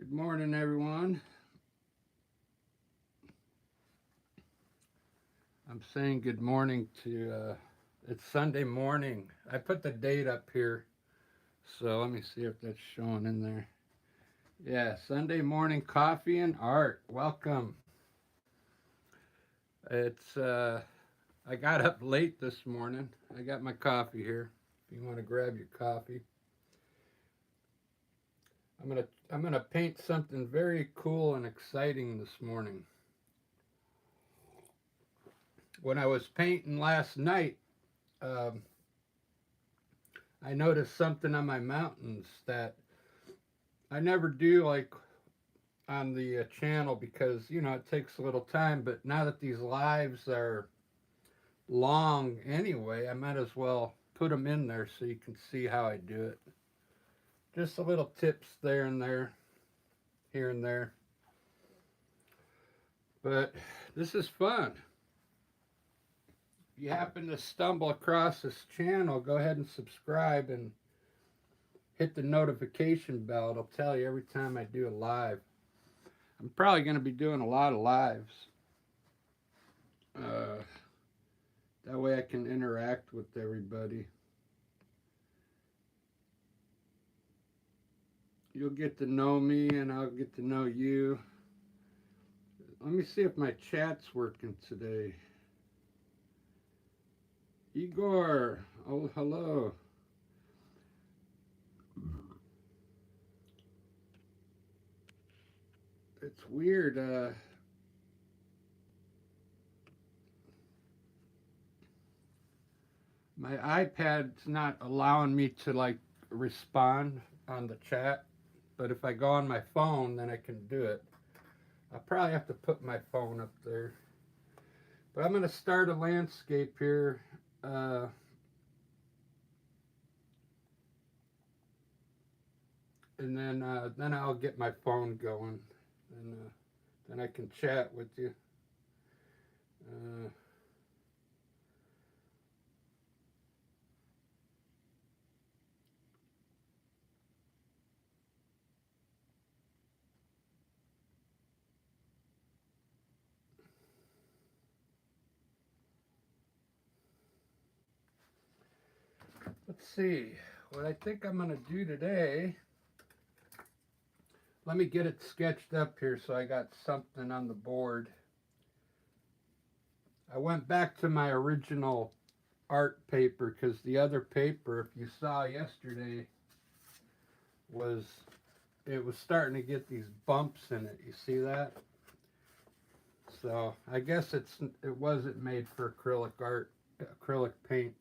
Good morning, everyone. I'm saying good morning to, it's Sunday morning. I put the date up here, so let me see if that's showing in there. Yeah, Sunday morning coffee and art. Welcome. It's, I got up late this morning. I got my coffee here. If you want to grab your coffee, I'm gonna paint something very cool and exciting this morning. When I was painting last night, um, I noticed something on my mountains that I never do like on the channel because it takes a little time. But now that these lives are long anyway, I might as well put them in there so you can see how I do it. Just a little tips there and there, here and there. But this is fun. If you happen to stumble across this channel, go ahead and subscribe and hit the notification bell. It'll tell you every time I do a live. I'm probably going to be doing a lot of lives. Uh, that way I can interact with everybody. You'll get to know me and I'll get to know you. Let me see if my chat's working today. Igor, oh, hello. It's weird. My iPad's not allowing me to like respond on the chat, but if I go on my phone, then I can do it. I'll probably have to put my phone up there. But I'm going to start a landscape here. Uh, and then I'll get my phone going, and then I can chat with you. Uh, let's see what I think I'm going to do today. Let me get it sketched up here so I got something on the board. I went back to my original art paper because the other paper, if you saw yesterday, was it was starting to get these bumps in it. You see that? So I guess it wasn't made for acrylic paint.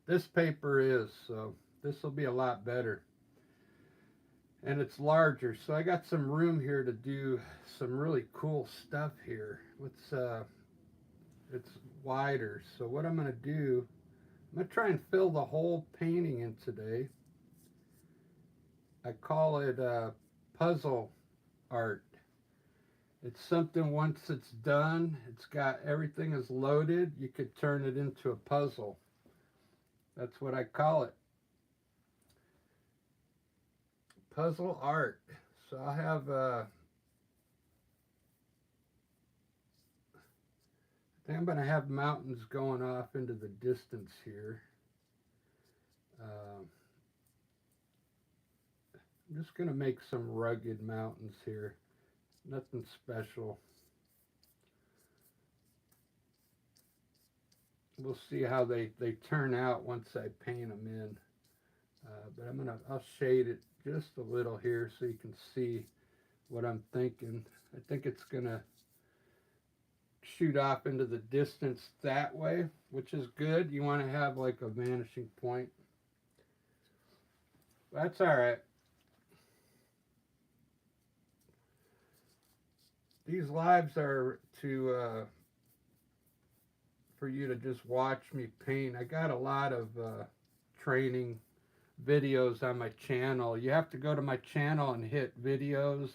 This paper is, so this will be a lot better. And it's larger, so I got some room here to do some really cool stuff here. It's wider. So what I'm going to do, I'm going to try and fill the whole painting in today. I call it puzzle art. It's something once it's done, it's got everything is loaded, you could turn it into a puzzle. That's what I call it. Puzzle art. So I have I think I'm going to have mountains going off into the distance here. I'm just going to make some rugged mountains here. Nothing special. We'll see how they turn out once I paint them in. But I'll shade it just a little here so you can see what I'm thinking. I think it's gonna shoot off into the distance that way, which is good. You want to have like a vanishing point. That's all right. These lives are for you to just watch me paint. I got a lot of training videos on my channel. You have to go to my channel and hit videos,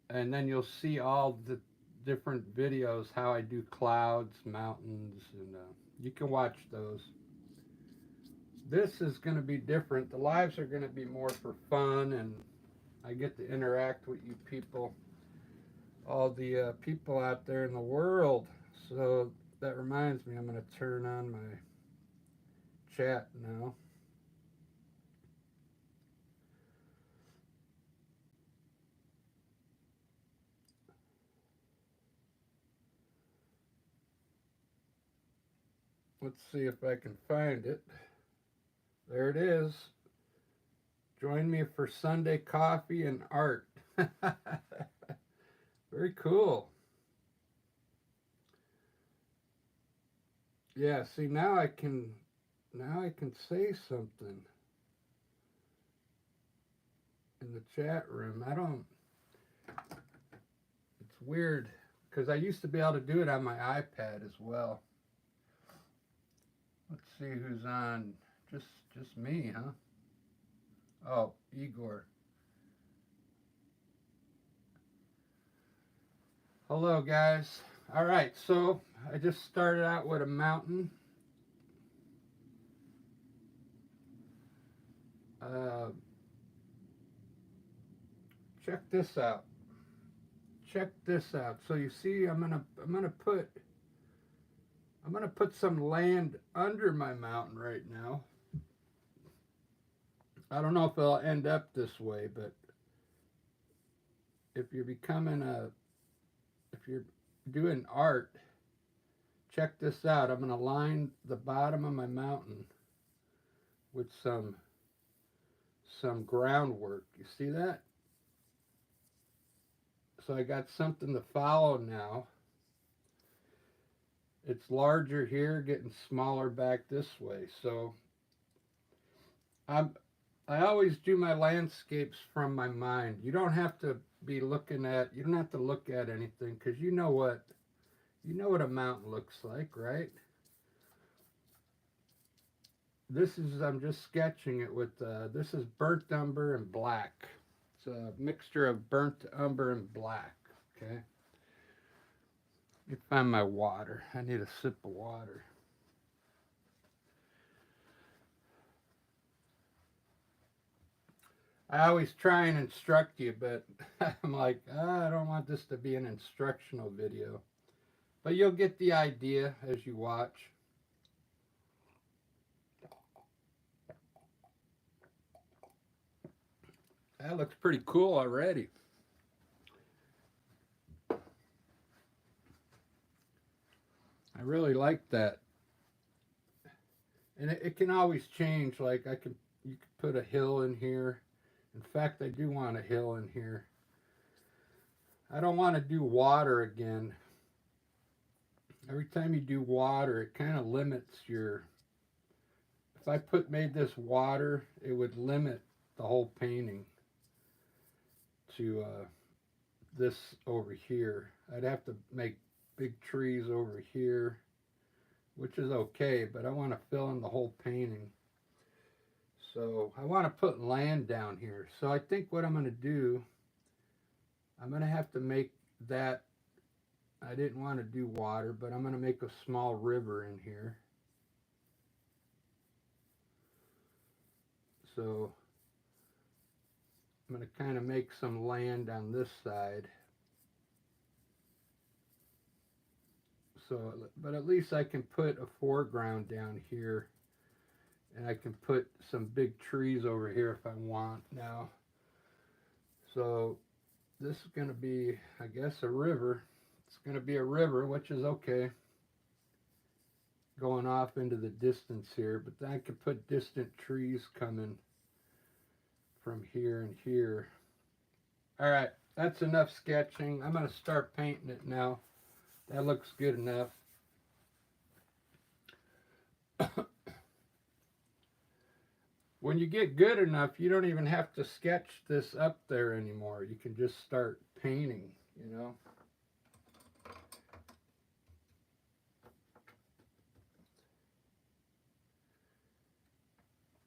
and then you'll see all the different videos how I do clouds, mountains, and you can watch those. This is going to be different. The lives are going to be more for fun and I get to interact with you people, all the people out there in the world. So that reminds me, I'm going to turn on my chat now. Let's see if I can find it. There it is. Join me for Sunday coffee and art. Very cool. Yeah, see now I can say something in the chat room. I don't It's weird because I used to be able to do it on my iPad as well. Let's see who's on. Just me, huh? Oh, Igor. Hello, guys. All right, so I just started out with a mountain. Uh, check this out. Check this out. So you see, I'm gonna put some land under my mountain right now. I don't know if it'll end up this way, but if you're doing art, check this out. I'm gonna line the bottom of my mountain with some groundwork. You see that? So I got something to follow now. It's larger here, getting smaller back this way. So I always do my landscapes from my mind. You don't have to look at anything because you know what a mountain looks like, right? I'm just sketching it with, this is burnt umber and black. It's a mixture of burnt umber and black, okay? Let me find my water. I need a sip of water. I always try and instruct you, but I'm like, I don't want this to be an instructional video. But you'll get the idea as you watch. That looks pretty cool already. I really like that. And it can always change. Like you could put a hill in here. In fact, I do want a hill in here. I don't want to do water again. Every time you do water, it kind of limits your. If I made this water, it would limit the whole painting to this over here. I'd have to make big trees over here, which is okay, but I want to fill in the whole painting. So I want to put land down here. So I think what I'm going to do, I'm going to have to make that. I didn't want to do water, but I'm going to make a small river in here. So I'm going to kind of make some land on this side. So, but at least I can put a foreground down here, and I can put some big trees over here if I want now. So this is going to be, I guess, a river. It's going to be a river, which is okay, going off into the distance here, but then I could put distant trees coming from here and here. All right, that's enough sketching. I'm going to start painting it now. That looks good enough. When you get good enough, you don't even have to sketch this up there anymore. You can just start painting, you know.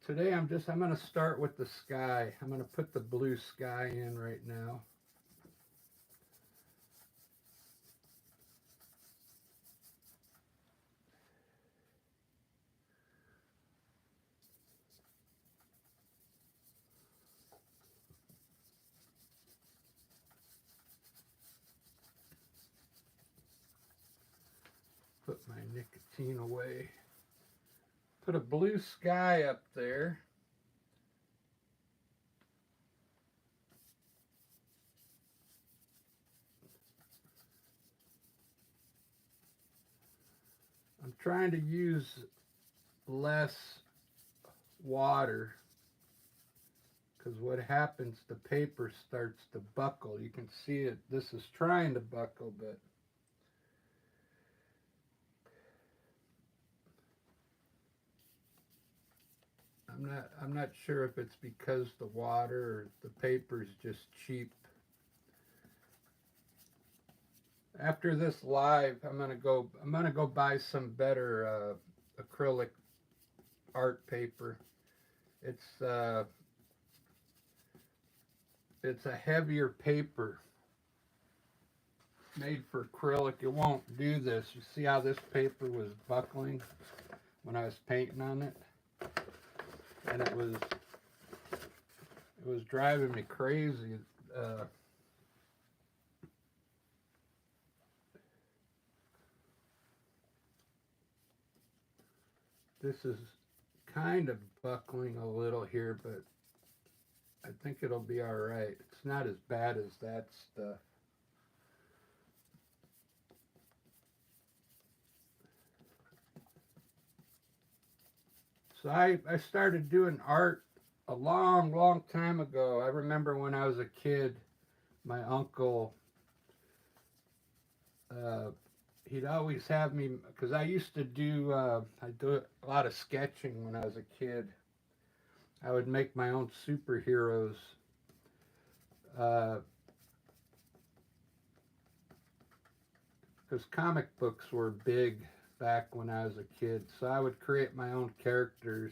Today I'm going to start with the sky. I'm going to put the blue sky in right now. put my nicotine away. Put a blue sky up there. I'm trying to use less water because what happens, the paper starts to buckle. You can see it. This is trying to buckle, but I'm not sure if it's because the water or the paper's just cheap. After this live, I'm gonna go buy some better acrylic art paper. It's a heavier paper made for acrylic. It won't do this. You see how this paper was buckling when I was painting on it? And it was driving me crazy. This is kind of buckling a little here, but I think it'll be all right. It's not as bad as that stuff. So I started doing art a long time ago. I remember when I was a kid, my uncle, he'd always have me, because I used to do, I do a lot of sketching when I was a kid. I would make my own superheroes. Because comic books were big back when I was a kid. So I would create my own characters.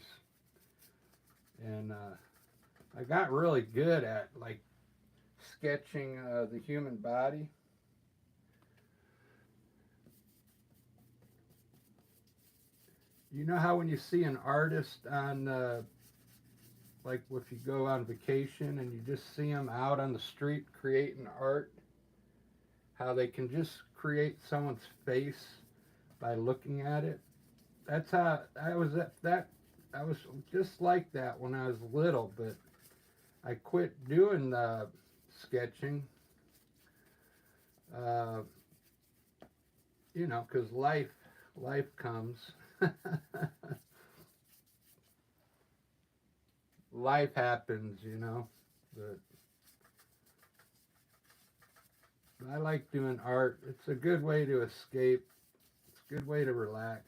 And I got really good at, like, sketching the human body. You know how when you see an artist on, like if you go on vacation and you just see them out on the street creating art, how they can just create someone's face by looking at it. That's how I was I was just like that when I was little, but I quit doing the sketching. You know, because life comes. Life happens, you know. But I like doing art. It's a good way to escape. It's a good way to relax.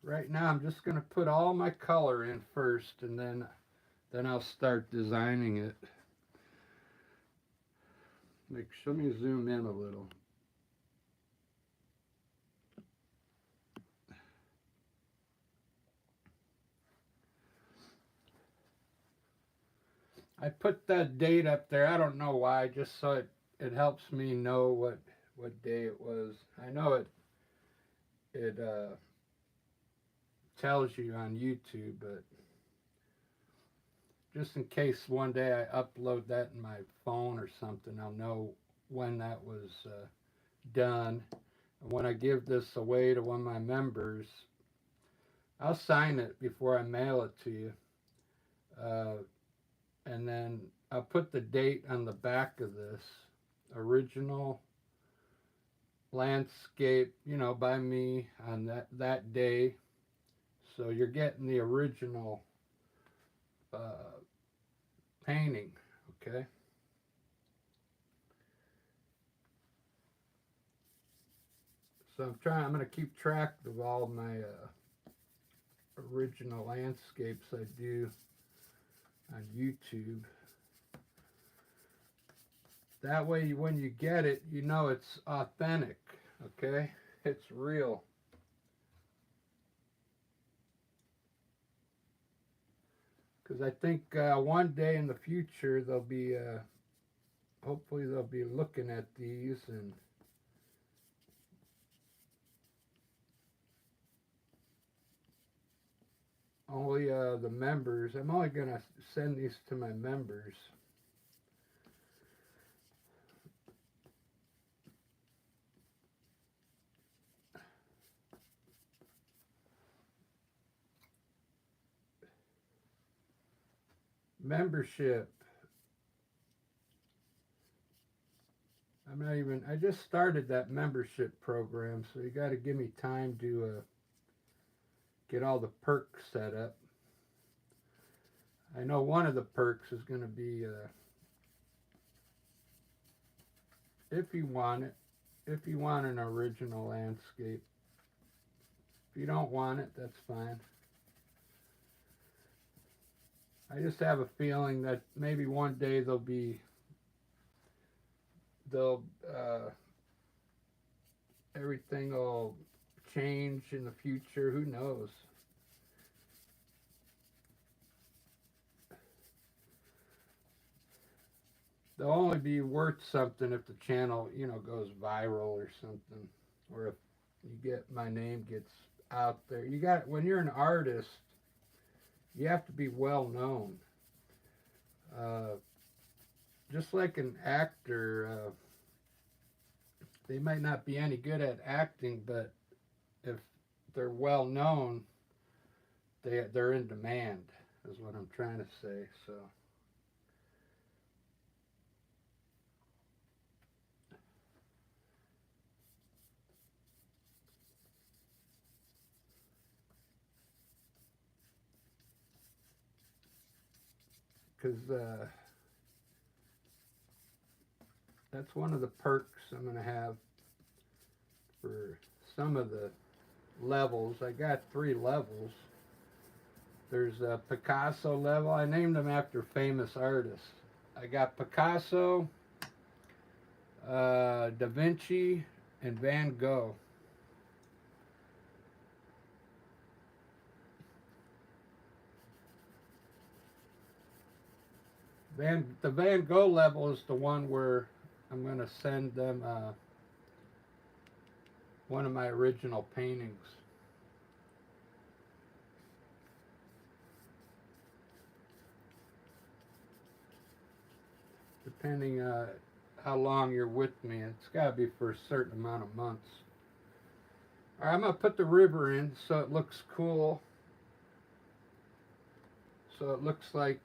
Right now I'm just going to put all my color in first, and then I'll start designing it. Let me zoom in a little. I put that date up there. I don't know why, just so it helps me know what day it was. I know it tells you on YouTube, but just in case one day I upload that in my phone or something, I'll know when that was done. And when I give this away to one of my members, I'll sign it before I mail it to you. And then I'll put the date on the back of this. Original landscape, you know, by me on that day. So you're getting the original painting, okay? So I'm going to keep track of all my original landscapes I do on YouTube. That way, when you get it, you know it's authentic, okay? It's real. Because I think one day in the future, they'll be, hopefully they'll be looking at these and only the members. I'm only going to send these to my members. Membership. I just started that membership program, so you got to give me time to get all the perks set up. I know one of the perks is going to be if you want it, if you want an original landscape. If you don't want it, that's fine. I just have a feeling that maybe one day they'll everything will change in the future. Who knows? They'll only be worth something if the channel, goes viral or something, or if my name gets out there. When you're an artist, you have to be well known. Just like an actor, they might not be any good at acting, but if they're well known, they're in demand, is what I'm trying to say. So. Because that's one of the perks I'm going to have for some of the levels. I got 3 levels. There's a Picasso level. I named them after famous artists. I got Picasso, Da Vinci, and Van Gogh. The Van Gogh level is the one where I'm going to send them one of my original paintings. Depending how long you're with me, it's got to be for a certain amount of months. All right, I'm going to put the river in so it looks cool. So it looks like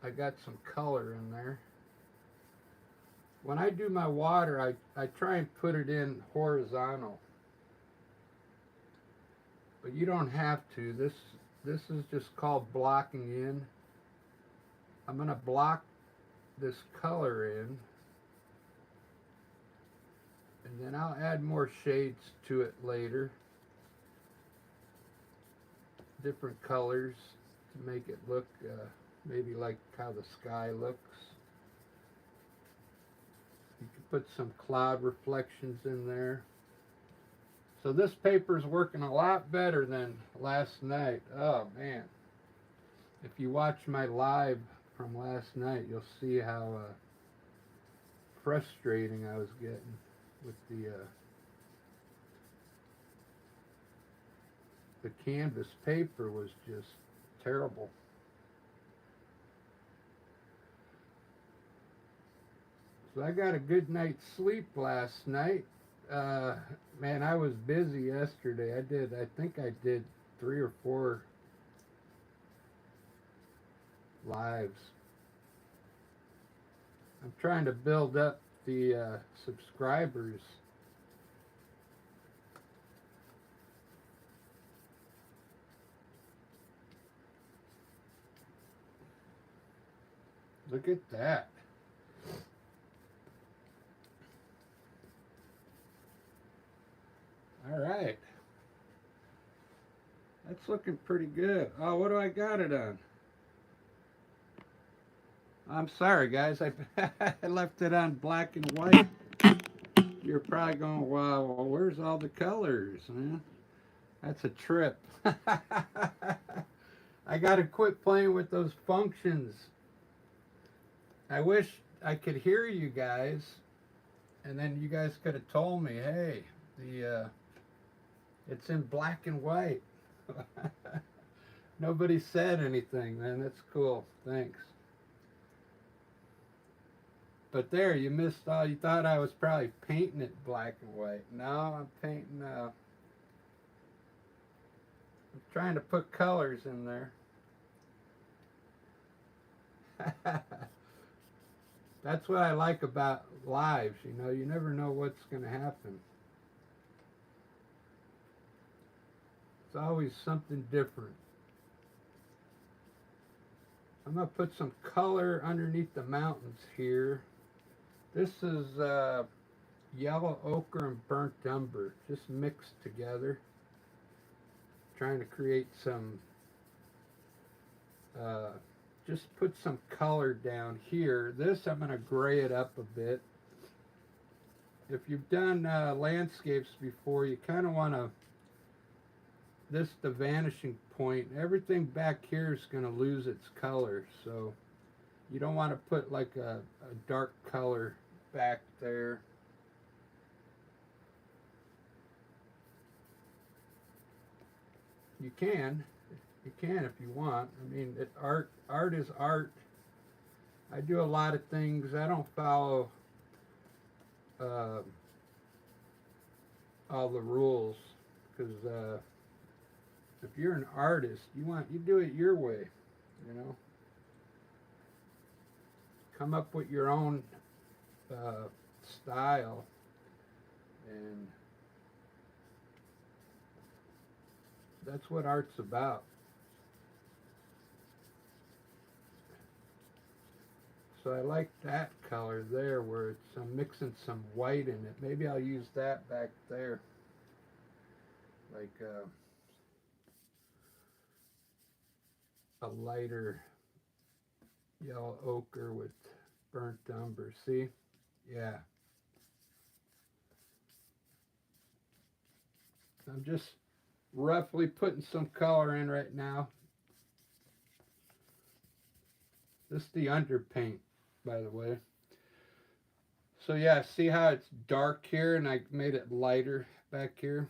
I got some color in there. When I do my water, I try and put it in horizontal. But you don't have to. This is just called blocking in. I'm going to block this color in. And then I'll add more shades to it later. Different colors to make it look maybe like how the sky looks. You can put some cloud reflections in there. So this paper's working a lot better than last night. Oh man. If you watch my live from last night, you'll see how frustrating I was getting with the canvas paper was just terrible. So I got a good night's sleep last night. Man, I was busy yesterday. I think I did 3 or 4 lives. I'm trying to build up the subscribers. Look at that. All right. That's looking pretty good. Oh, what do I got it on? I'm sorry, guys. I left it on black and white. You're probably going, wow, well, where's all the colors, man? That's a trip. I got to quit playing with those functions. I wish I could hear you guys, and then you guys could have told me, hey, it's in black and white. Nobody said anything, man. That's cool. Thanks. But there, you missed all. You thought I was probably painting it black and white. No, I'm painting. I'm trying to put colors in there. That's what I like about lives. You know, you never know what's going to happen. It's always something different. I'm going to put some color underneath the mountains here. This is yellow ochre and burnt umber, just mixed together. Trying to create some, just put some color down here. This, I'm going to gray it up a bit. If you've done landscapes before, you kind of want to, this the vanishing point. Everything back here is going to lose its color, so you don't want to put like a dark color back there. You can if you want. I mean, art is art. I do a lot of things. I don't follow uh, all the rules because if you're an artist, you do it your way. You know, come up with your own style, and that's what art's about. So I like that color there where I'm mixing some white in it. Maybe I'll use that back there. Like a lighter yellow ochre with burnt umber. See? Yeah. I'm just roughly putting some color in right now. This is the underpaint, by the way. So yeah, see how it's dark here and I made it lighter back here?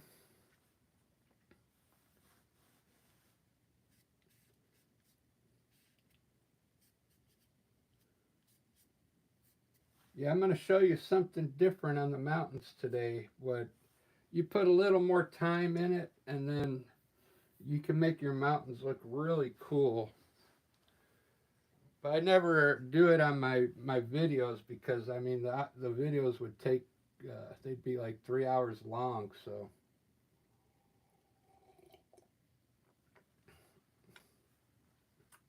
Yeah, I'm going to show you something different on the mountains today. What you put a little more time in it and then you can make your mountains look really cool. But I never do it on my videos because I mean the videos would take they'd be like 3 hours long. So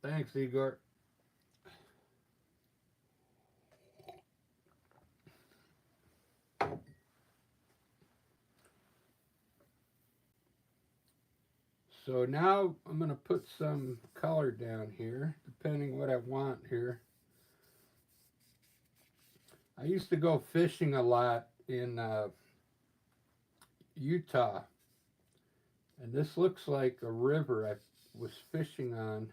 thanks, Igor. So now I'm gonna put some color down here, depending what I want here. I used to go fishing a lot in Utah, and this looks like a river I was fishing on,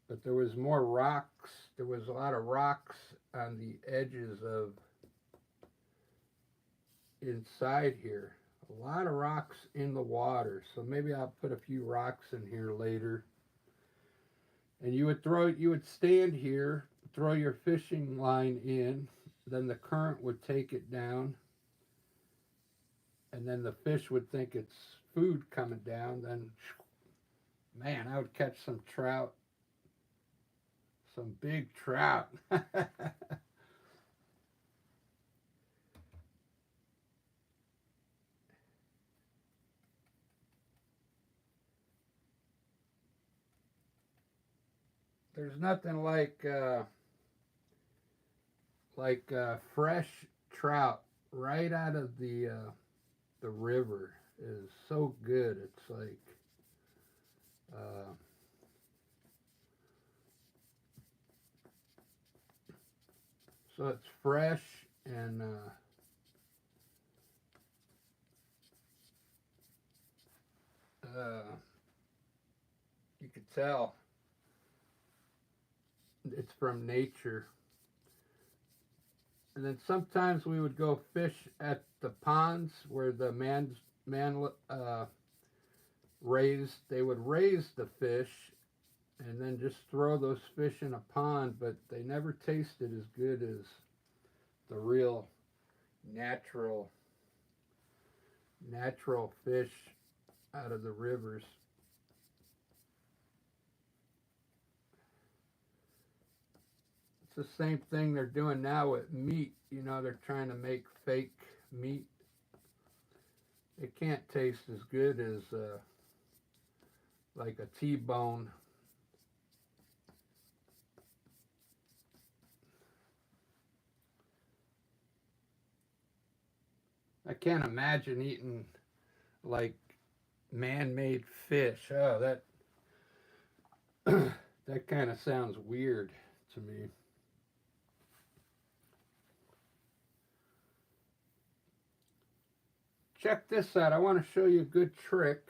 but there was more rocks. There was a lot of rocks on the edges of inside here. A lot of rocks in the water, so maybe I'll put a few rocks in here later. And you would stand here, throw your fishing line in, then the current would take it down, and then the fish would think it's food coming down. Then, man, I would catch some trout, some big trout. There's nothing like fresh trout right out of the river is so good. It's like uh, so it's fresh and you could tell it's from nature. And then sometimes we would go fish at the ponds where the man they would raise the fish and then just throw those fish in a pond, but they never tasted as good as the real natural fish out of the rivers. It's the same thing they're doing now with meat. You know, they're trying to make fake meat. It can't taste as good as like a T-bone. I can't imagine eating like man-made fish. Oh, that that kind of sounds weird to me. Check this out. I want to show you a good trick.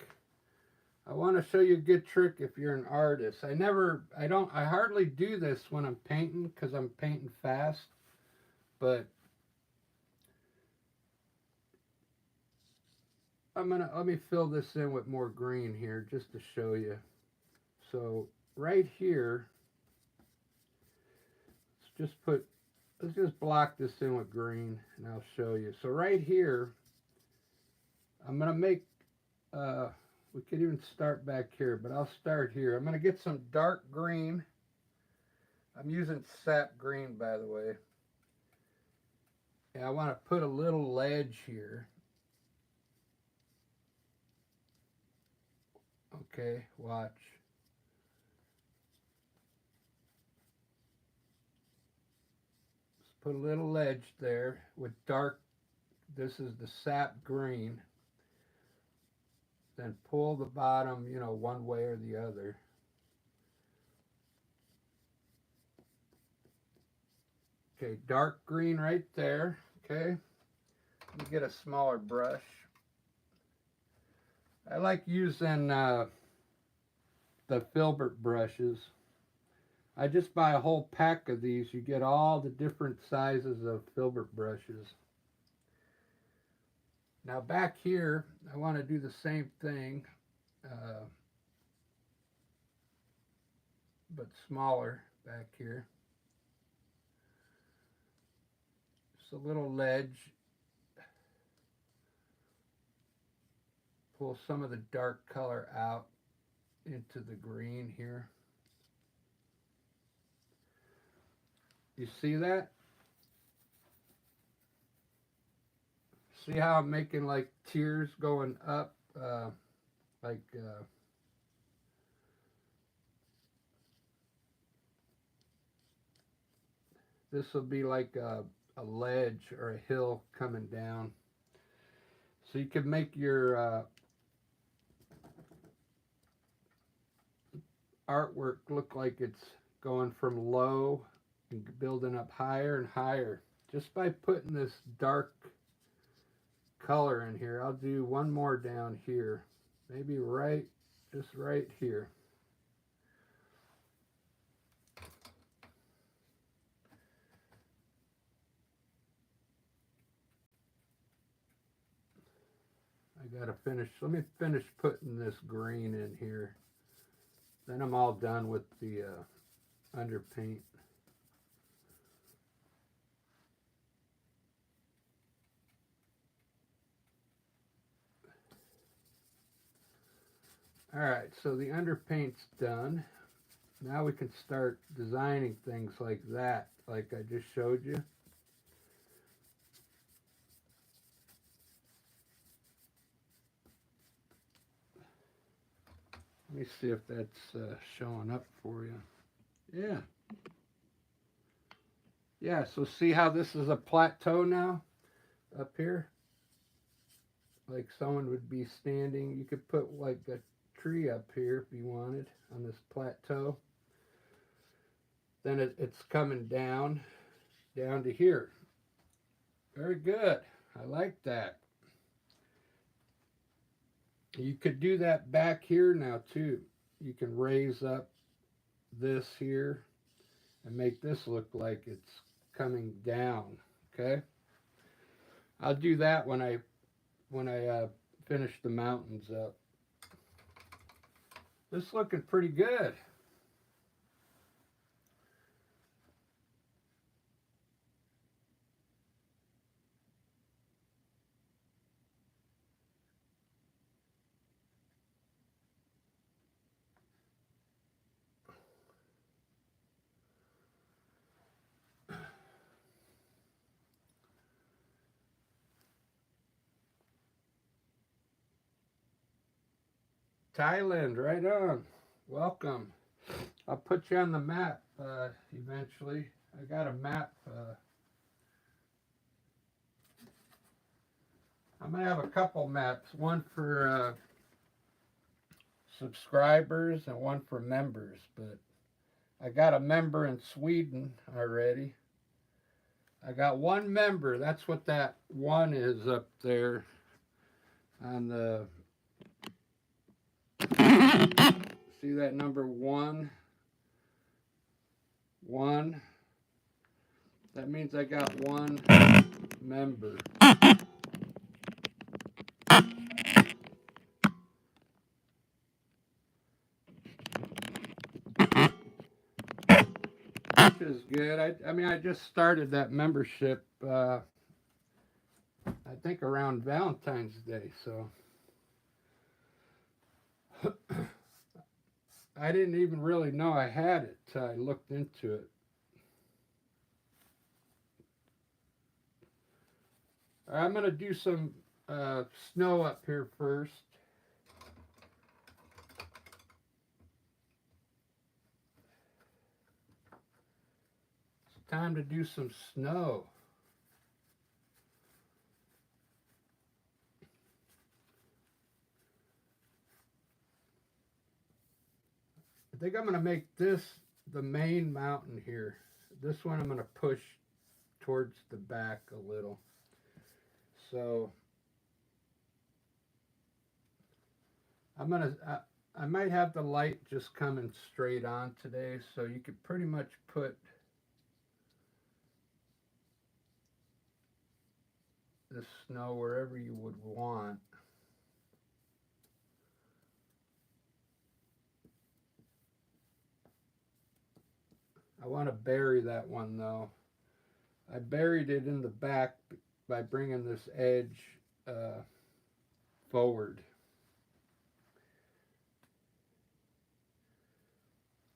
I want to show you a good trick if you're an artist. I hardly do this when I'm painting because I'm painting fast, but let me fill this in with more green here just to show you. So right here, let's just block this in with green and I'll show you. So right here, I'm gonna make, we could even start back here, but I'll start here. I'm gonna get some dark green. I'm using sap green, by the way. And I want to put a little ledge here. Okay, watch. Just put a little ledge there with dark, this is the sap green. Then pull the bottom, you know, one way or the other. Okay, dark green right there. Okay, let me get a smaller brush. I like using the filbert brushes. I just buy a whole pack of these. You get all the different sizes of filbert brushes. Now back here, I want to do the same thing, but smaller back here. Just a little ledge. Pull some of the dark color out into the green here. You see that? See how I'm making like tears going up, this will be like a ledge or a hill coming down. So you can make your artwork look like it's going from low and building up higher and higher just by putting this dark color in here. I'll do one more down here, maybe just right here. I gotta finish, let me finish putting this green in here. Then I'm all done with the underpaint. Alright, so the underpaint's done. Now we can start designing things like that, like I just showed you. Let me see if that's showing up for you. Yeah. Yeah, so see how this is a plateau now up here? Like someone would be standing. You could put like a tree up here if you wanted on this plateau. Then it's coming down to here. Very good. I like that. You could do that back here now too. You can raise up this here and make this look like it's coming down. Okay. I'll do that when I finish the mountains up. This is looking pretty good. Thailand, right on. Welcome. I'll put you on the map eventually. I got a map. I'm going to have a couple maps, one for subscribers and one for members. But I got a member in Sweden already. I got one member. That's what that one is up there on the. See that number one? One. That means I got one member. Which is good. I mean, I just started that membership, I think around Valentine's Day, so. I didn't even really know I had it till I looked into it. I'm going to do some snow up here first. It's time to do some snow. I think I'm going to make this the main mountain here. This one I'm going to push towards the back a little. So I might have the light just coming straight on today, so you could pretty much put the snow wherever you would want. I want to bury that one though. I buried it in the back by bringing this edge forward.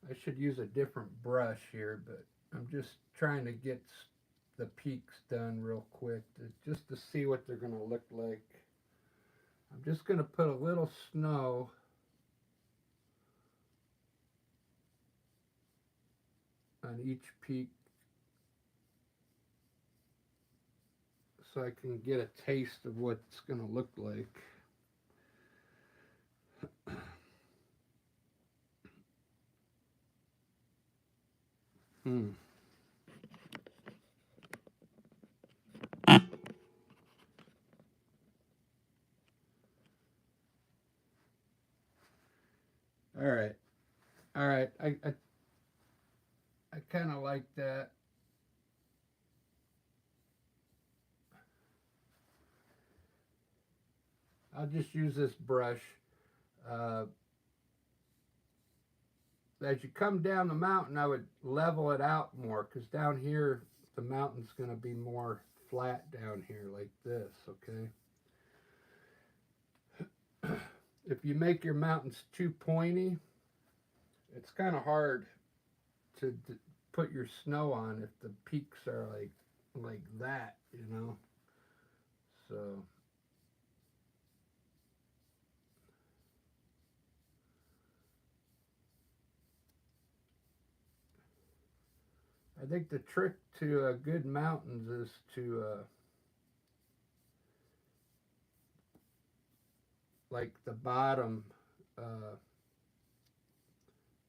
I should use a different brush here, but I'm just trying to get the peaks done real quick just to see what they're going to look like. I'm just going to put a little snow on each peak so I can get a taste of what it's going to look like. All right. All right. I kind of like that. I'll just use this brush. As you come down the mountain, I would level it out more because down here, the mountain's going to be more flat down here like this, okay? If you make your mountains too pointy, it's kind of hard to put your snow on if the peaks are like that, you know? So I think the trick to good mountains is to like the bottom,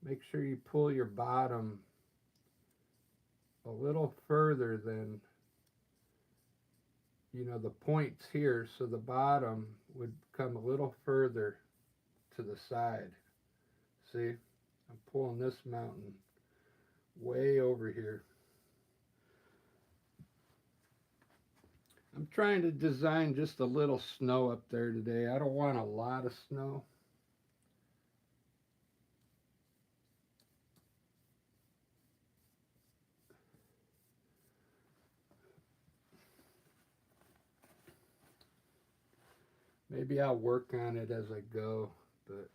make sure you pull your bottom a little further than, you know, the points here, so the bottom would come a little further to the side. See, I'm pulling this mountain way over here. I'm trying to design just a little snow up there today. I don't want a lot of snow. Maybe I'll work on it as I go, but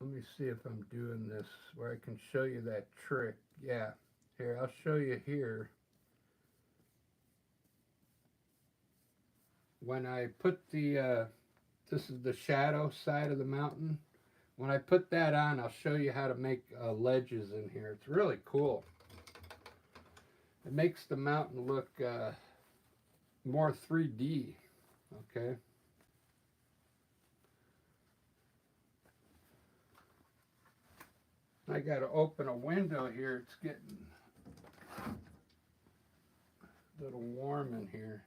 let me see if I'm doing this where I can show you that trick. Yeah, here, I'll show you here. When I put this is the shadow side of the mountain. When I put that on, I'll show you how to make ledges in here. It's really cool. It makes the mountain look more 3D, okay? I got to open a window here. It's getting a little warm in here.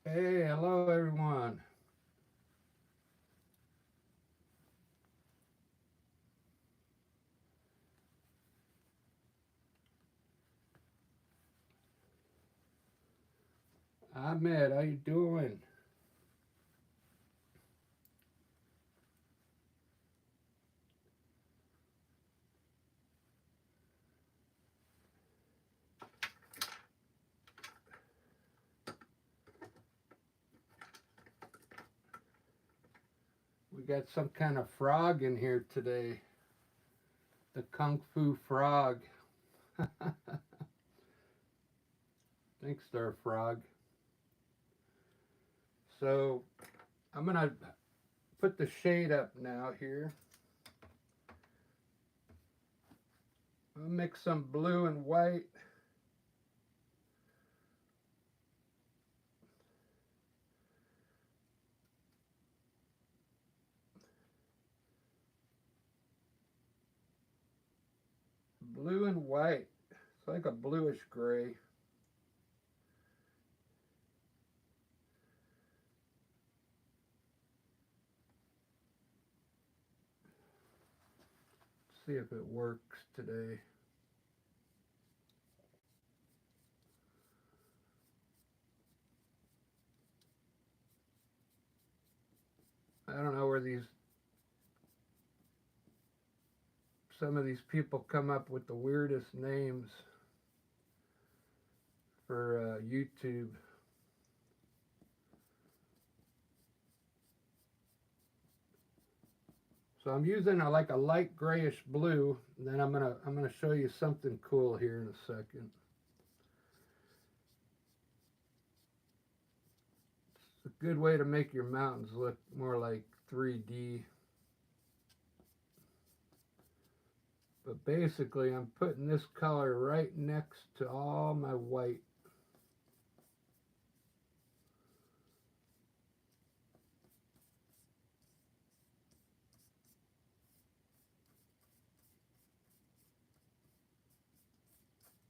Hey, hello everyone. Ahmed, how you doing? We got some kind of frog in here today. The Kung Fu frog. Thanks there, frog. So I'm gonna put the shade up now here. I'll mix some blue and white. Blue and white. It's like a bluish gray. See if it works today. I don't know where some of these people come up with the weirdest names for YouTube. So I'm using like a light grayish blue, and then I'm gonna show you something cool here in a second. It's a good way to make your mountains look more like 3D. But basically, I'm putting this color right next to all my white.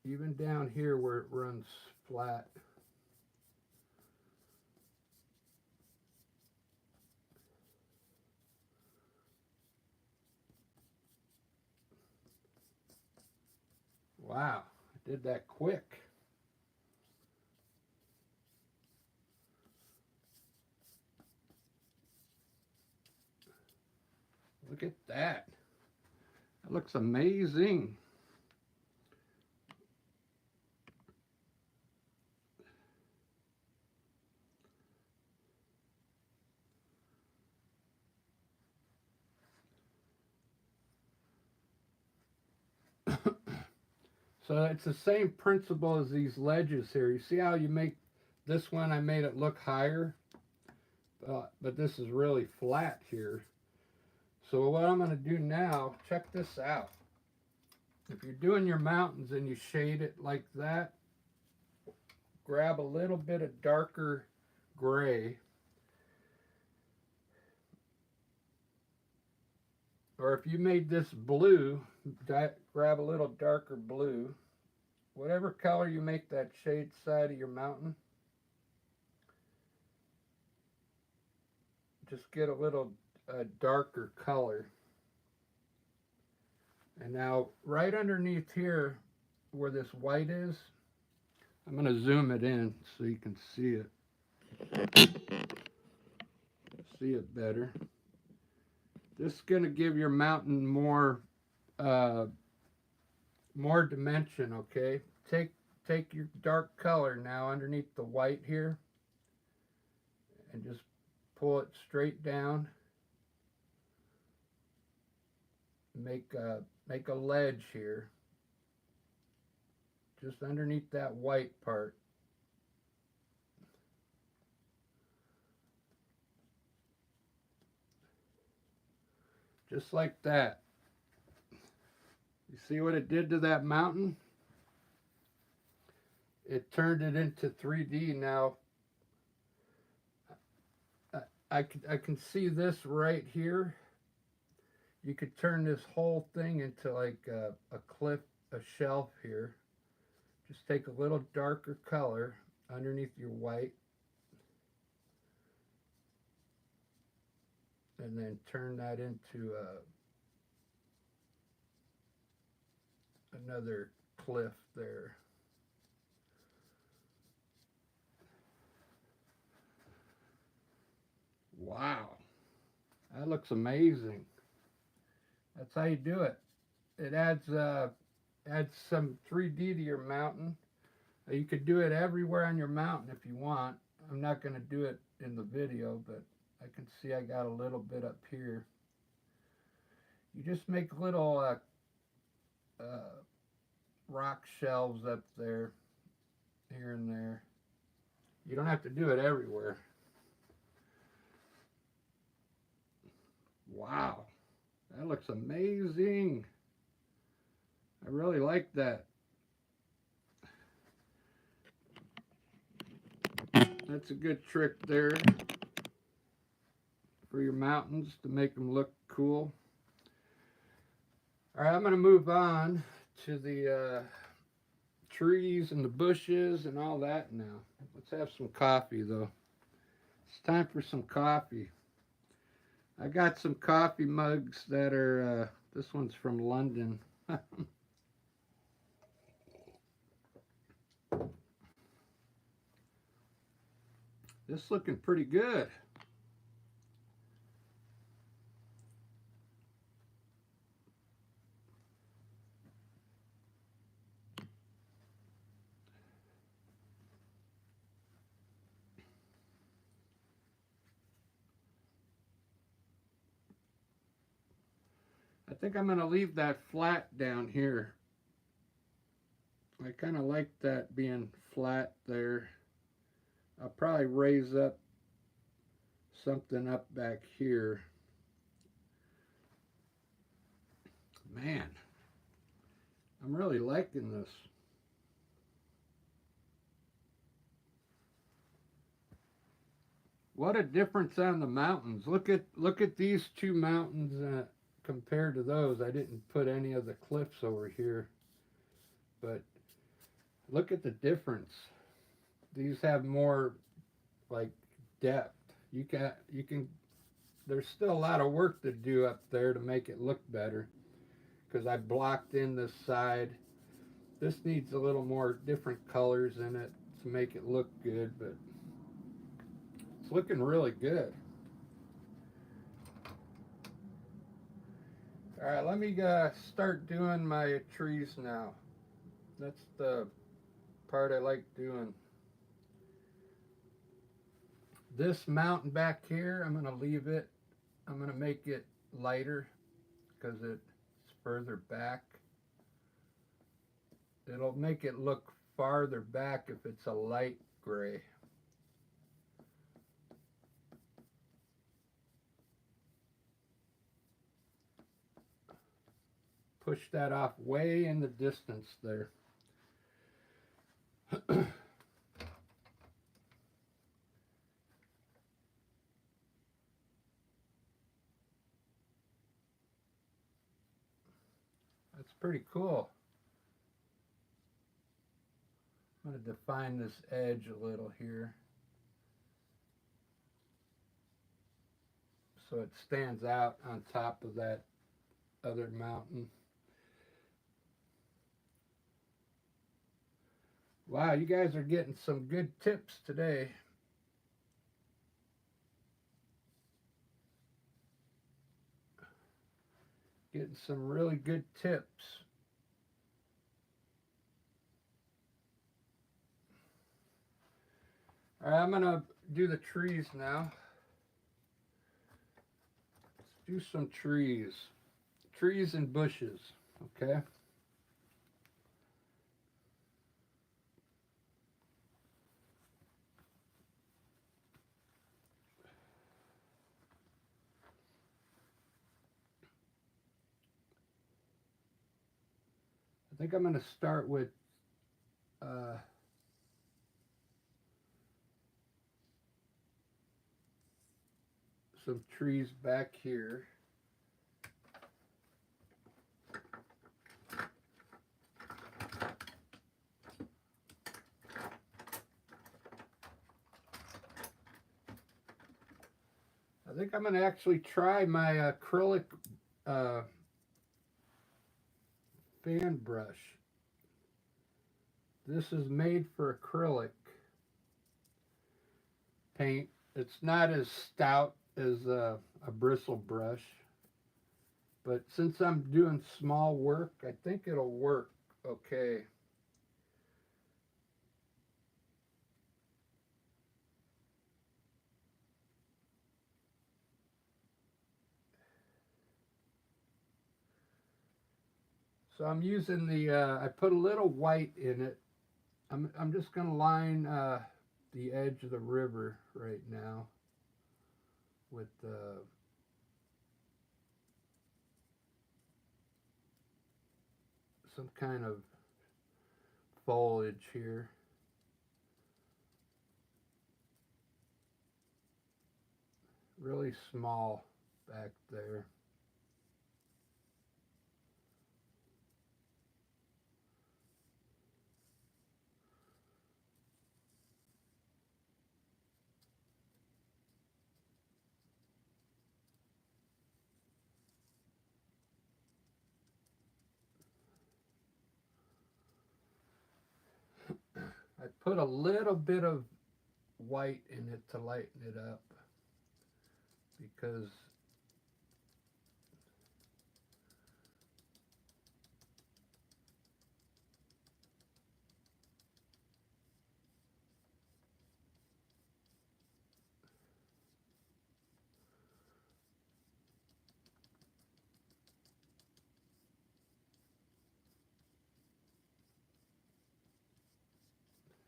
Even down here where it runs flat. Wow, I did that quick. Look at that. That looks amazing. So it's the same principle as these ledges here. You see how you make this one, I made it look higher, but this is really flat here. So what I'm going to do now, check this out. If you're doing your mountains and you shade it like that, grab a little bit of darker gray. Or if you made this blue, grab a little darker blue. Whatever color you make that shade side of your mountain, just get a little a darker color. And now right underneath here where this white is, I'm going to zoom it in so you can see it. See it better. This is going to give your mountain uh, more dimension, okay? Take your dark color now underneath the white here and just pull it straight down. Make a ledge here, just underneath that white part. Just like that. You see what it did to that mountain? It turned it into 3D now. I can see this right here. You could turn this whole thing into like a cliff, a shelf here. Just take a little darker color underneath your white. And then turn that into another cliff there. Wow, that looks amazing. That's how you do it. It adds some 3D to your mountain. You could do it everywhere on your mountain if you want. I'm not going to do it in the video, but I can see I got a little bit up here. You just make little rock shelves up there, here and there. You don't have to do it everywhere. Wow, that looks amazing. I really like that. That's a good trick there for your mountains to make them look cool. All right, I'm going to move on to the trees and the bushes and all that now. Let's have some coffee though. It's time for some coffee. I got some coffee mugs that are, this one's from London. This is looking pretty good. I think I'm going to leave that flat down here. I kind of like that being flat there. I'll probably raise up something up back here. Man, I'm really liking this. What a difference on the mountains. Look at these two mountains compared to those. I didn't put any of the cliffs over here, but look at the difference. These have more like depth. You can there's still a lot of work to do up there to make it look better because I blocked in this side. This needs a little more different colors in it to make it look good, but it's looking really good. All right, let me start doing my trees now. That's the part I like doing. This mountain back here, I'm going to leave it. I'm going to make it lighter because it's further back. It'll make it look farther back if it's a light gray. Push that off way in the distance there. That's pretty cool. I'm going to define this edge a little here so it stands out on top of that other mountain. Wow, you guys are getting some good tips today. Getting some really good tips. All right, I'm going to do the trees now. Let's do some trees. Trees and bushes, okay? I think I'm going to start with some trees back here. I think I'm going to actually try my acrylic fan brush. This is made for acrylic paint. It's not as stout as a bristle brush, but since I'm doing small work, I think it'll work okay. So I'm using the, I put a little white in it. I'm just going to line the edge of the river right now with some kind of foliage here. Really small back there. I put a little bit of white in it to lighten it up because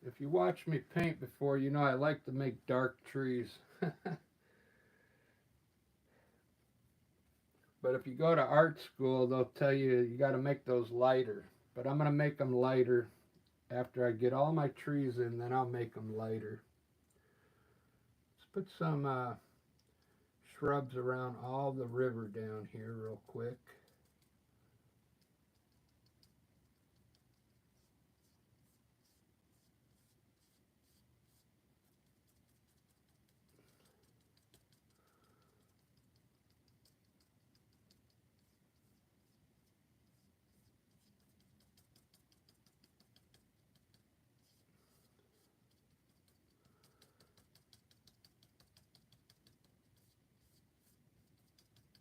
if you watch me paint before, you know I like to make dark trees. But if you go to art school, they'll tell you you got to make those lighter. But I'm going to make them lighter after I get all my trees in, then I'll make them lighter. Let's put some shrubs around all the river down here real quick.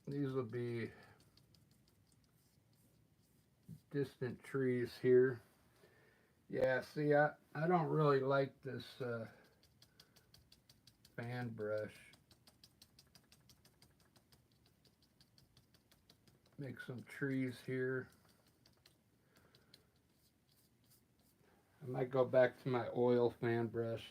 These will be distant trees here. Yeah, see, I don't really like this fan brush. Make some trees here. I might go back to my oil fan brush.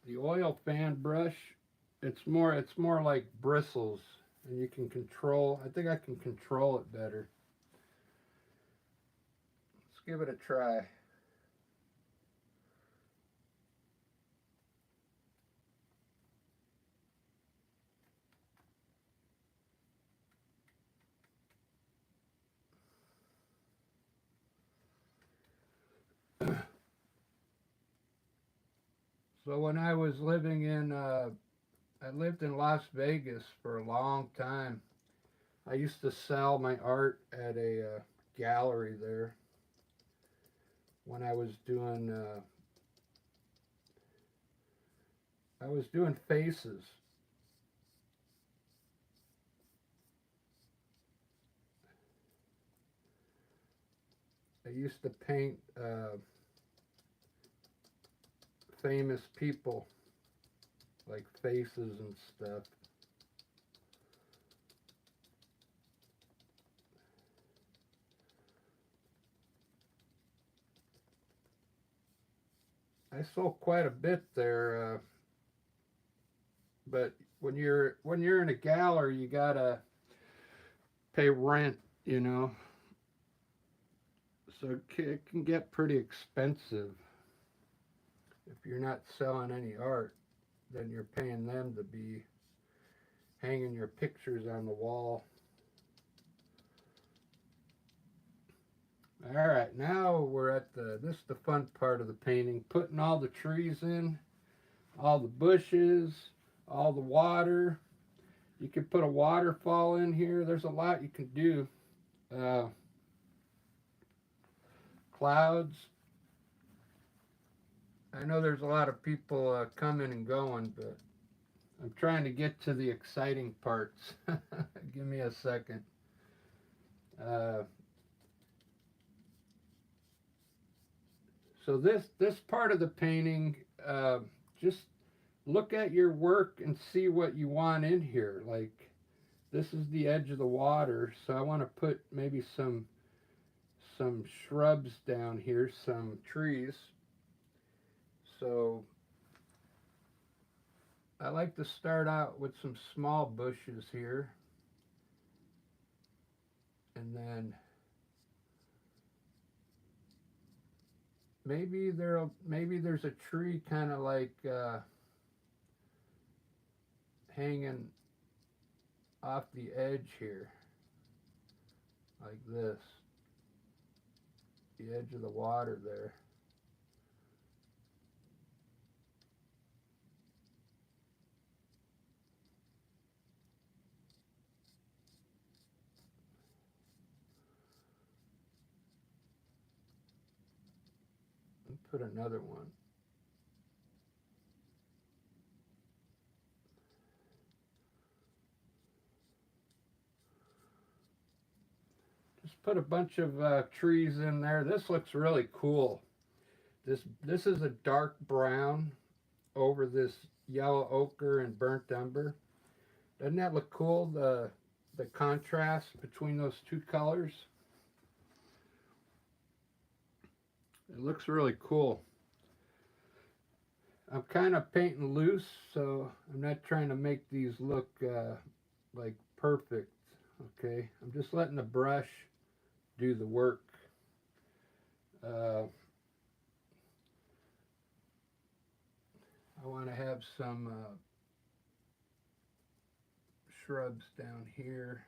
The oil fan brush, it's more like bristles, and you can control. I think I can control it better. Let's give it a try. So when I was living in, I lived in Las Vegas for a long time. I used to sell my art at a gallery there when I was doing faces. I used to paint famous people, like faces and stuff. I sold quite a bit there, but when you're in a gallery, you gotta pay rent, you know. So it can get pretty expensive if you're not selling any art. Then you're paying them to be hanging your pictures on the wall. All right, now we're at this is the fun part of the painting, putting all the trees in, all the bushes, all the water. You can put a waterfall in here. There's a lot you can do. Uh, Clouds. I know there's a lot of people coming and going, but I'm trying to get to the exciting parts. Give me a second. Uh, so this part of the painting, just look at your work and see what you want in here. Like this is the edge of the water, so I want to put maybe some shrubs down here, some trees. So I like to start out with some small bushes here, and then maybe there's a tree kind of like hanging off the edge here, like this, the edge of the water there. And put another one. Just put a bunch of trees in there. This looks really cool. This is a dark brown over this yellow ochre and burnt umber. Doesn't that look cool? The contrast between those two colors. It looks really cool. I'm kind of painting loose, so I'm not trying to make these look like perfect. Okay, I'm just letting the brush do the work. Uh, I want to have some shrubs down here.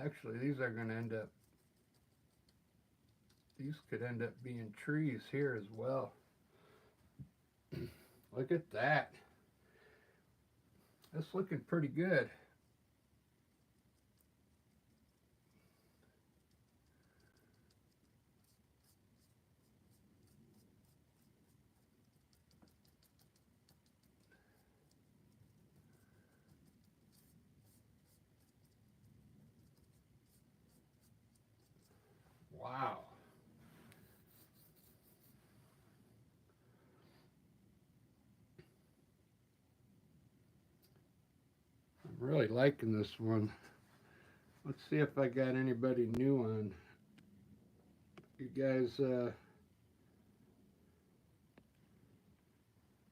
Actually, these could end up being trees here as well. Look at that. That's looking pretty good. Wow. I'm really liking this one. Let's see if I got anybody new on. You guys,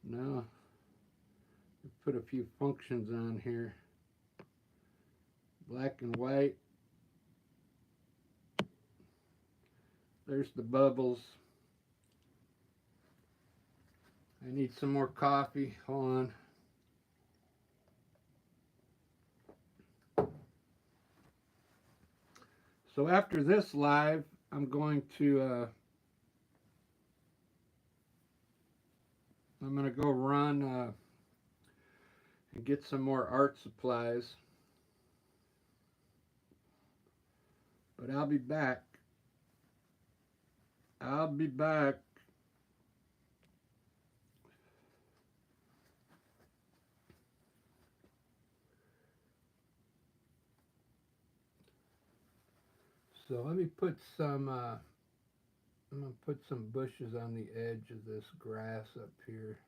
no. Put a few functions on here. Black and white. There's the bubbles. I need some more coffee. Hold on. So after this live, I'm going to go run and get some more art supplies. But I'll be back. I'll be back. So let me put some, I'm going to put some bushes on the edge of this grass up here.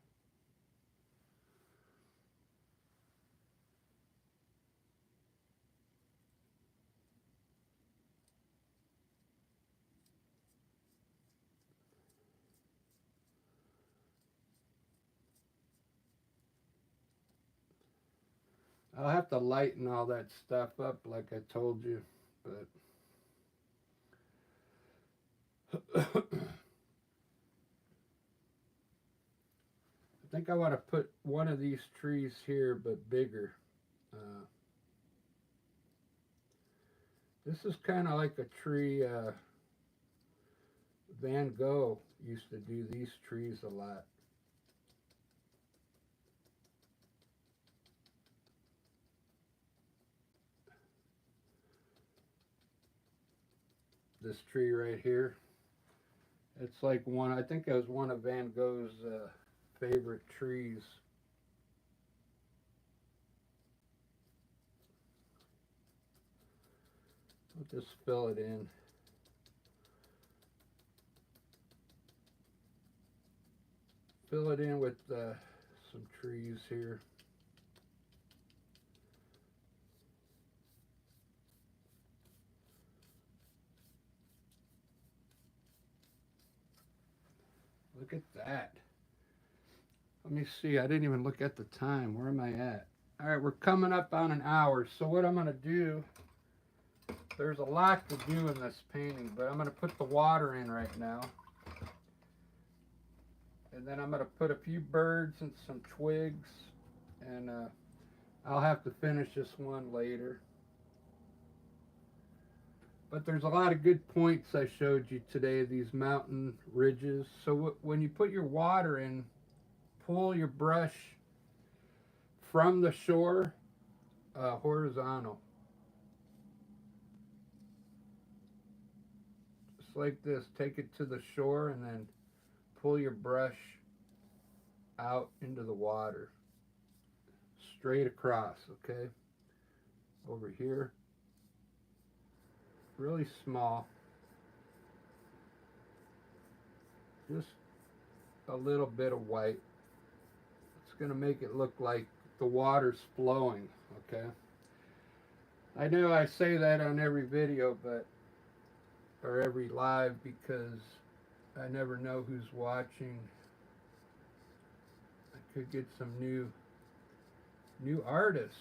I'll have to lighten all that stuff up like I told you, but I think I want to put one of these trees here, but bigger. This is kind of like a tree. Van Gogh used to do these trees a lot. This tree right here. It's like one, I think it was one of Van Gogh's favorite trees. I'll just fill it in. Fill it in with some trees here. Look at that. Let me see. I didn't even look at the time. Where am I at? All right, we're coming up on an hour. So what I'm going to do, there's a lot to do in this painting, but I'm going to put the water in right now. And then I'm going to put a few birds and some twigs. And I'll have to finish this one later. But there's a lot of good points I showed you today, these mountain ridges. So when you put your water in, pull your brush from the shore horizontal. Just like this. Take it to the shore and then pull your brush out into the water. Straight across, okay? Over here. Really small. Just a little bit of white. It's going to make it look like the water's flowing, okay? I know I say that on every video, but or every live, because I never know who's watching. I could get some new artists.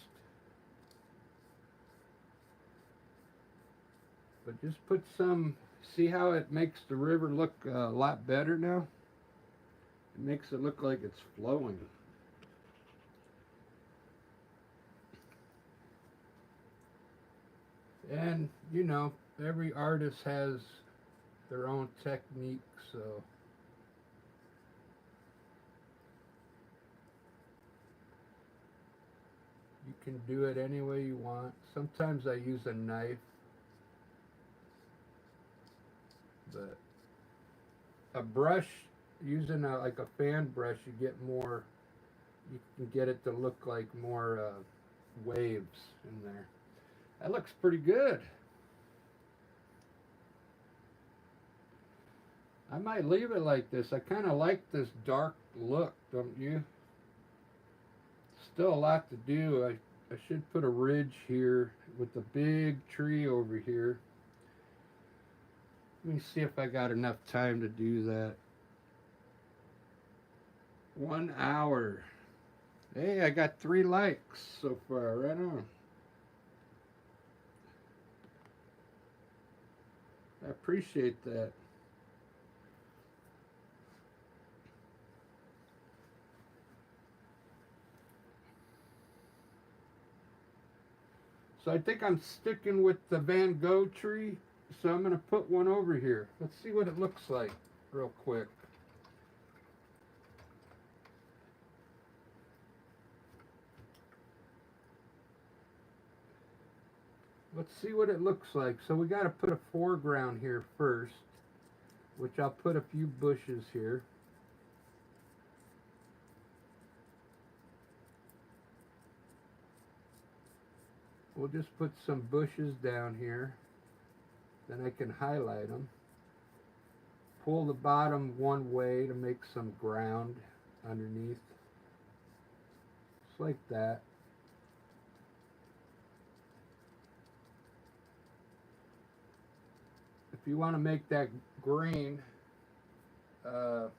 But just put some, see how it makes the river look a lot better now? It makes it look like it's flowing. And, you know, every artist has their own technique, so you can do it any way you want. Sometimes I use a knife, but a brush, using like a fan brush, you get more, you can get it to look like more waves in there. That looks pretty good. I might leave it like this. I kind of like this dark look, don't you? Still a lot to do. I should put a ridge here with the big tree over here. Let me see if I got enough time to do that. 1 hour. Hey, I got 3 likes so far. Right on. I appreciate that. So I think I'm sticking with the Van Gogh tree. So I'm going to put one over here. Let's see what it looks like real quick. Let's see what it looks like. So we got to put a foreground here first, which I'll put a few bushes here. We'll just put some bushes down here. Then I can highlight them. Pull the bottom one way to make some ground underneath. Just like that. If you want to make that green, grab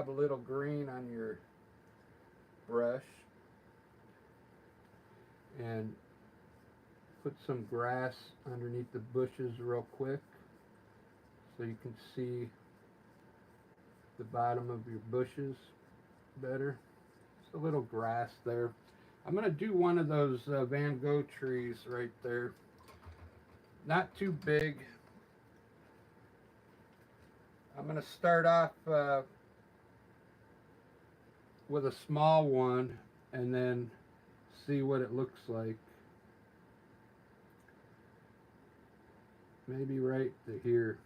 a little green on your brush and put some grass underneath the bushes real quick so you can see the bottom of your bushes better. Just a little grass there. I'm going to do one of those Van Gogh trees right there. Not too big. I'm going to start off with a small one and then see what it looks like. Maybe right to here.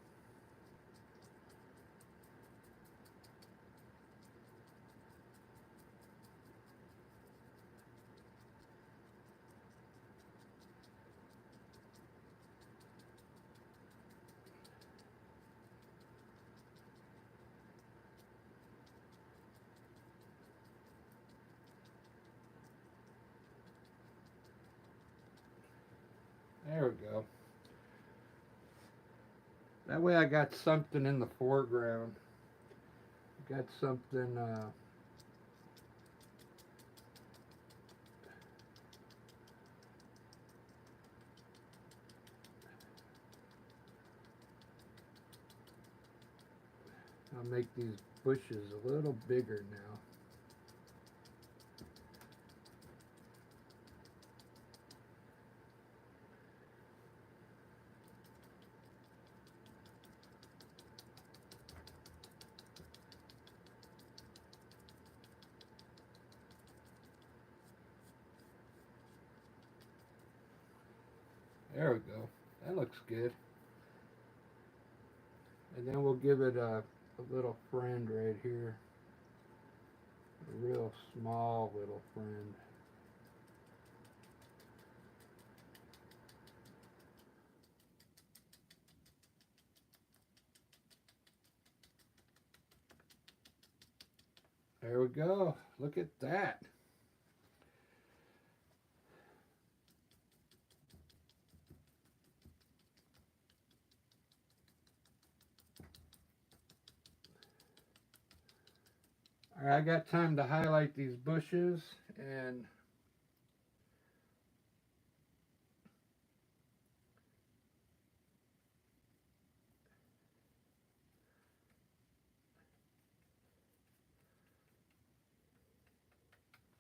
There we go. That way I got something in the foreground. Got something I'll make these bushes a little bigger now. There we go. That looks good. And then we'll give it a little friend right here. A real small little friend. There we go. Look at that. All right, I got time to highlight these bushes and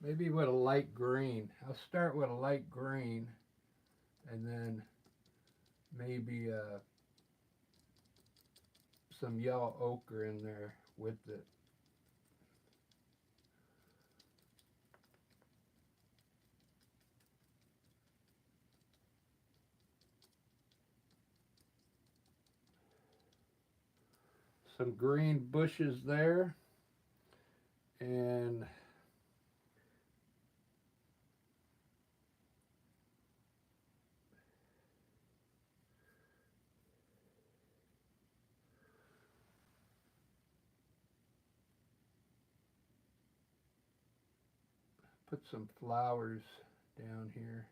maybe with a light green. I'll start with a light green and then maybe some yellow ochre in there with it. Some green bushes there and put some flowers down here.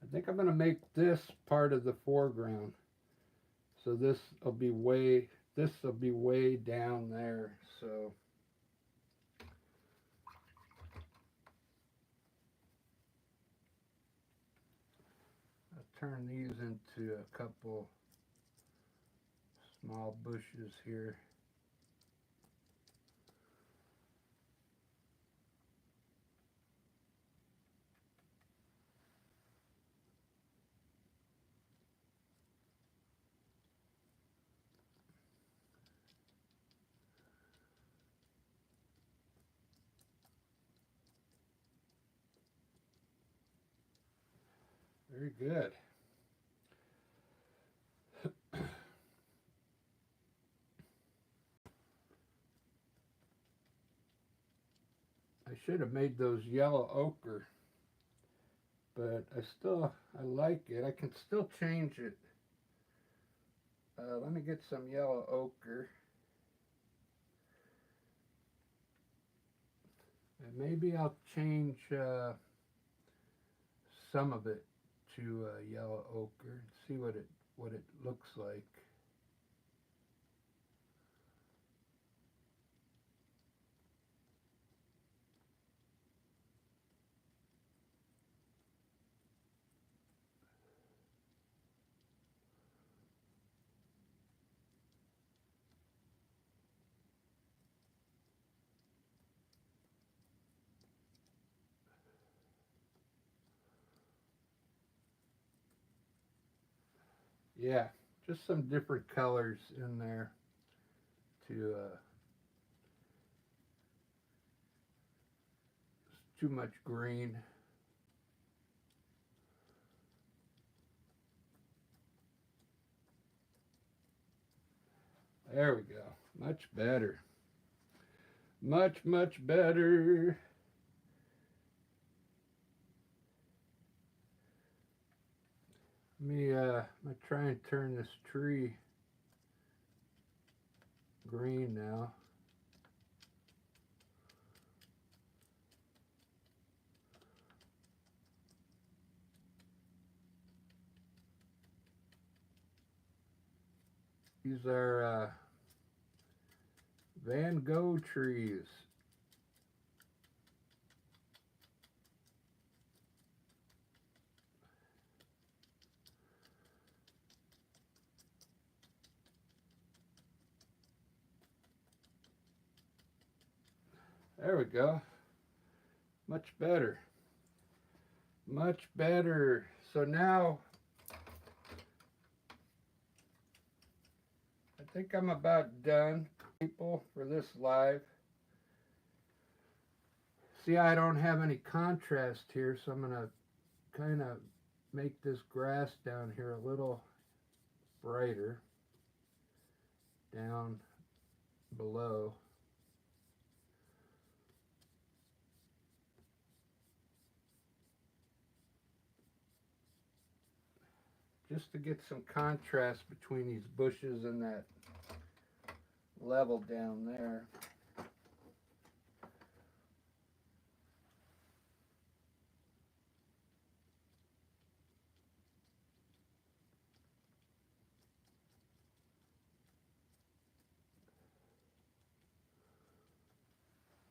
I think I'm going to make this part of the foreground. So this will be way down there. So I'll turn these into a couple small bushes here. Very good. I should have made those yellow ochre, but I like it. I can still change it. Let me get some yellow ochre. And maybe I'll change some of it to yellow ochre and see what it looks like. Yeah, just some different colors in there to too much green. There we go. Much better. Much, much better. Let me try and turn this tree green now. These are Van Gogh trees. There we go. Much better. Much better. So now, I think I'm about done, people, for this live. See, I don't have any contrast here, so I'm going to kind of make this grass down here a little brighter down below. Just to get some contrast between these bushes and that level down there.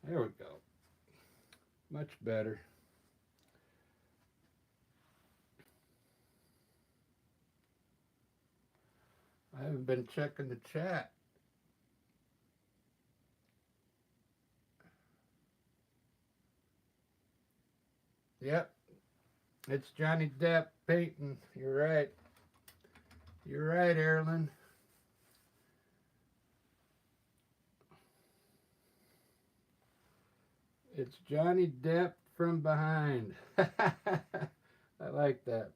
There we go. Much better. I haven't been checking the chat. Yep. It's Johnny Depp painting. You're right. You're right, Erlen. It's Johnny Depp from behind. I like that.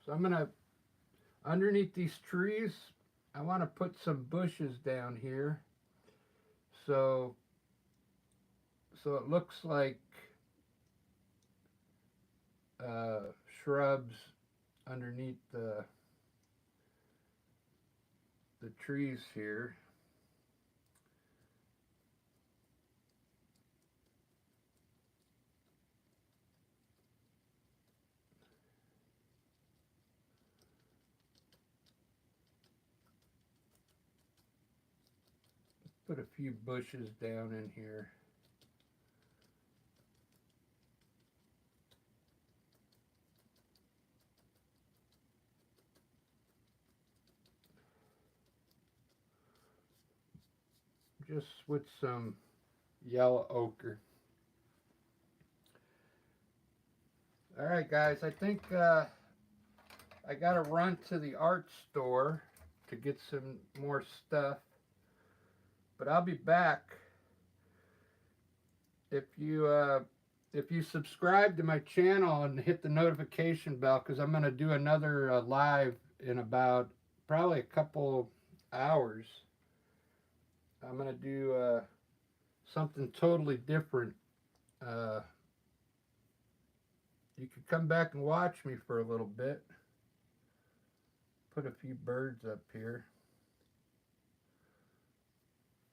So I'm going to, underneath these trees, I want to put some bushes down here. So it looks like shrubs underneath the trees here. Put a few bushes down in here. Just with some yellow ochre. All right, guys, I think I got to run to the art store to get some more stuff. But I'll be back if you subscribe to my channel and hit the notification bell, because I'm going to do another live in about probably a couple hours. I'm going to do something totally different. Uh, you could come back and watch me for a little bit. Put a few birds up here.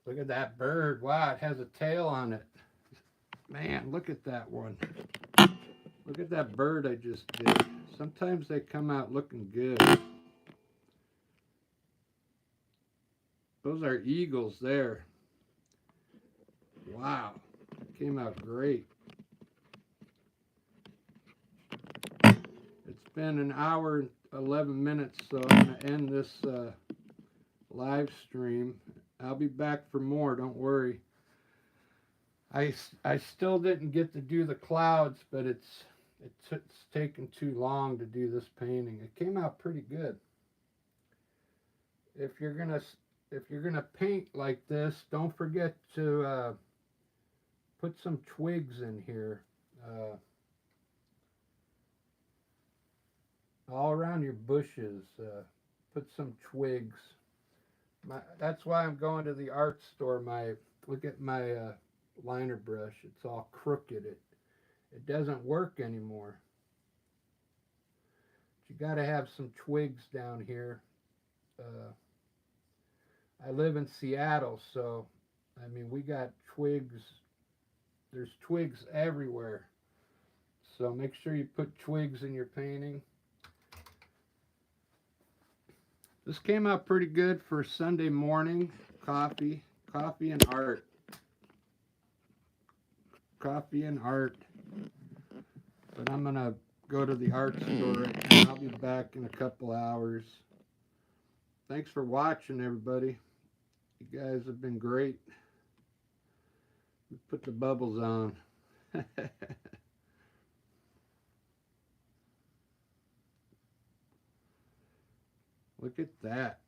Look at that bird. Wow, it has a tail on it. Man, look at that one. Look at that bird I just did. Sometimes they come out looking good. Those are eagles there. Wow, it came out great. It's been an hour and 11 minutes, so I'm going to end this live stream. I'll be back for more, don't worry. I still didn't get to do the clouds, but it's taken too long to do this painting. It came out pretty good. If you're gonna paint like this, don't forget to put some twigs in here, all around your bushes. Put some twigs. That's why I'm going to the art store. Look at my liner brush. It's all crooked. It doesn't work anymore. But you got to have some twigs down here. I live in Seattle, so I mean we got twigs. There's twigs everywhere. So make sure you put twigs in your painting. This came out pretty good for Sunday morning. Coffee and art. Coffee and art. But I'm gonna go to the art store right now. I'll be back in a couple hours. Thanks for watching, everybody. You guys have been great. Put the bubbles on. Look at that.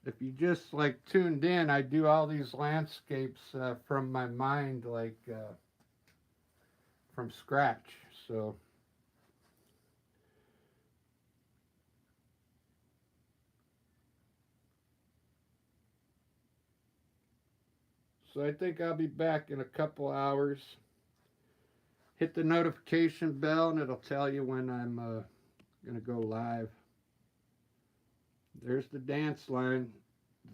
If you just like tuned in, I do all these landscapes from my mind, like from scratch. So I think I'll be back in a couple hours. Hit the notification bell and it'll tell you when I'm going to go live. There's the dance line,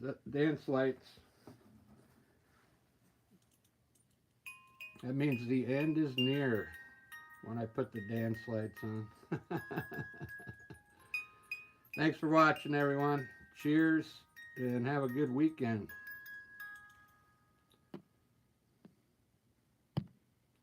the dance lights. That means the end is near when I put the dance lights on. Thanks for watching, everyone. Cheers and have a good weekend.